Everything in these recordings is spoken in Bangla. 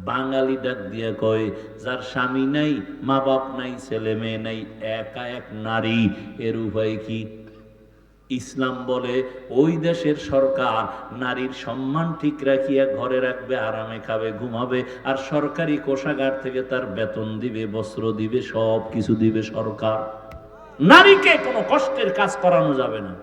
বাঙালি ডাক দিয়ে কয়, যার স্বামী নাই, মা বাপ নাই, ছেলে মেয়ে নাই, একা এক নারী, এর উপায় কি? ইসলাম বলে ওই দেশের সরকার নারীর সম্মান ঠিক রাখিয়া ঘরে রাখবে, আরামে খাবে, ঘুমাবে, আর সরকারি কোষাগার থেকে তার বেতন দিবে, বস্ত্র দিবে, সব কিছু দিবে সরকার। নারীকে কোনো কষ্টের কাজ করানো যাবে না।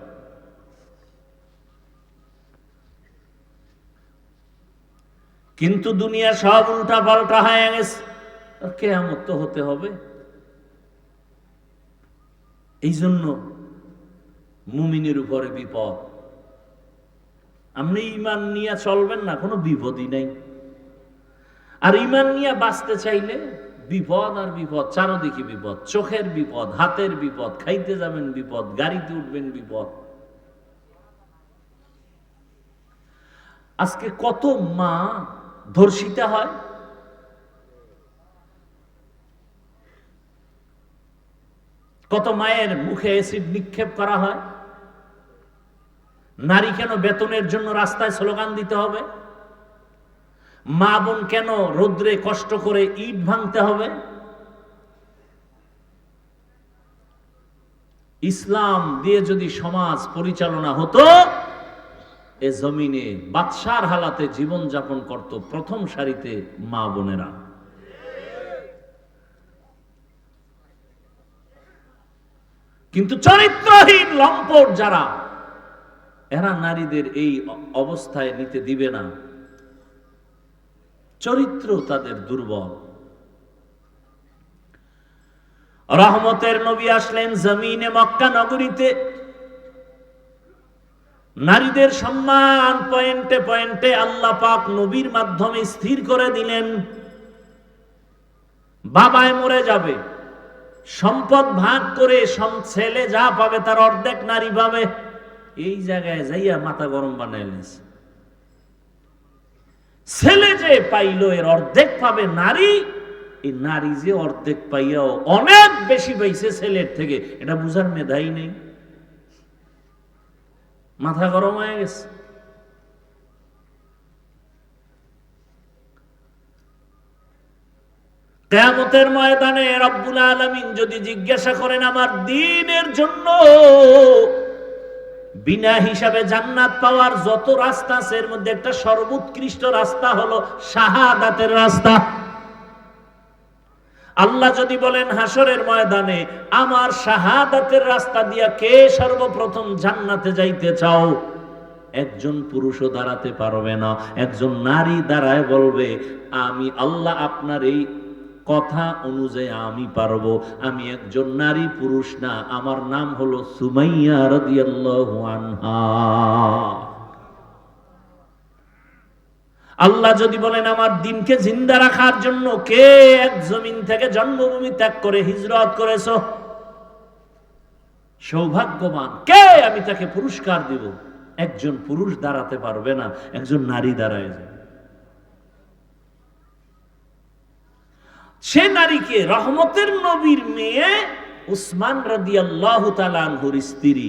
কিন্তু দুনিয়া সব উল্টা পাল্টা হয়ে গেছে, কিয়ামত তো হতে হবে। এই জন্য মুমিনের উপরে বিপদ। আপনি ঈমান নিয়ে চলবেন না, কোনো বিপদই নাই। আর ঈমান নিয়ে বাঁচতে চাইলে বিপদ আর বিপদ, চারদিকে বিপদ। চোখের বিপদ, হাতের বিপদ, খাইতে যাবেন বিপদ, গাড়িতে উঠবেন বিপদ। আজকে কত মা ধর্ষিতা হয়, কত মায়ের মুখে অ্যাসিড নিক্ষেপ করা হয়। নারী কেন বেতনের জন্য রাস্তায় স্লোগান দিতে হবে? মা বোন কেন রৌদ্রে কষ্ট করে ইট ভাঙতে হবে? ইসলাম দিয়ে যদি সমাজ পরিচালনা হতো, এ জমিনে বাদশার হালাতে জীবন যাপন করত প্রথম সারিতে মা বোনেরা। কিন্তু চরিত্রহীন লম্পট যারা, এরা নারীদের এই অবস্থায় নিতে দিবে না। চরিত্র তাদের দুর্বল। রহমতের নবী আসলেন জমিনে মক্কা নগরীতে। নারীদের সম্মান পয়েন্টে পয়েন্টে আল্লাহ পাক নবীর মাধ্যমে স্থির করে দিলেন। বাবায় মরে যাবে, সম্পদ ভাগ করে ছেলে যা পাবে তার অর্ধেক নারী পাবে। এই জায়গায় যাইয়া মাথা গরম বানাইলিস। ছেলে যে পাইল এর অর্ধেক পাবে নারী, এই নারী যে অর্ধেক পাইয়াও অনেক বেশি পাইছে ছেলের থেকে, এটা বুঝার মেধাই নেই। মাথা গরম হয়ে গেছে। কিয়ামতের ময়দানে রব্বুল আলামিন যদি জিজ্ঞাসা করেন আমার দ্বীনের জন্য বিনা হিসাবে জান্নাত পাওয়ার যত রাস্তা আছে, এর মধ্যে একটা সর্বোৎকৃষ্ট রাস্তা হলো শাহাদাতের রাস্তা। আল্লাহ যদি বলেন হাসরের ময়দানে আমার শাহাদাতের রাস্তা দিয়া কে সর্বপ্রথম জান্নাতে যাইতে চাও, একজন পুরুষও দাঁড়াতে পারবে না। একজন নারী দাঁড়ায় বলবে আমি আল্লাহ আপনার এই কথা অনুযায়ী আমি পারবো। আমি একজন নারী, পুরুষ না, আমার নাম হলো সুমাইয়া রাদিয়াল্লাহু আনহা। আল্লাহ যদি বলেন আমার দ্বীনকে জিন্দা রাখার জন্য কে এক জমিন থেকে জন্মভূমি ত্যাগ করে হিজরত করেছো, সৌভাগ্যবান কে, আমি তাকে পুরস্কার দিব। একজন পুরুষ দাঁড়াতে পারবে না, একজন নারী দাঁড়ায় যাবে। সে নারীকে রহমতের নবীর মেয়ে উসমান রাদিয়াল্লাহু তাআলা আনহুর স্ত্রী